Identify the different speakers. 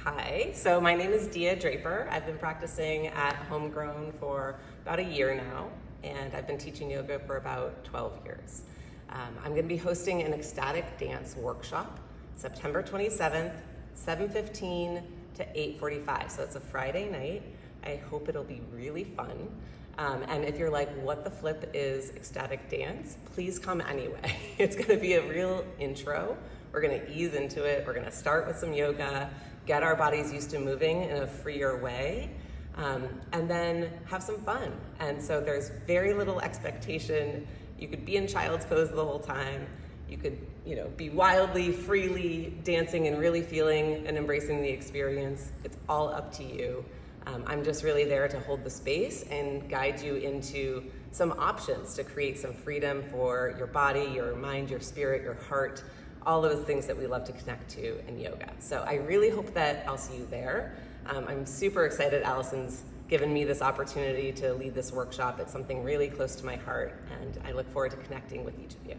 Speaker 1: Hi, so my name is Dia Draper. I've been practicing at Homegrown for about a year now, and I've been teaching yoga for about 12 years. I'm going to be hosting an ecstatic dance workshop September 27th, 7:15 to 8:45, so it's a Friday night. I hope it'll be really fun. And if you're like, what the flip is ecstatic dance? Please come anyway. It's going to be a real intro. We're going to ease into it. We're going to start with some yoga, get our bodies used to moving in a freer way, and then have some fun. And so there's very little expectation. You could be in child's pose the whole time. You could, be wildly, freely dancing and really feeling and embracing the experience. It's all up to you. I'm just really there to hold the space and guide you into some options to create some freedom for your body, your mind, your spirit, your heart, all those things that we love to connect to in yoga. So I really hope that I'll see you there. I'm super excited Allison's given me this opportunity to lead this workshop. It's something really close to my heart, and I look forward to connecting with each of you.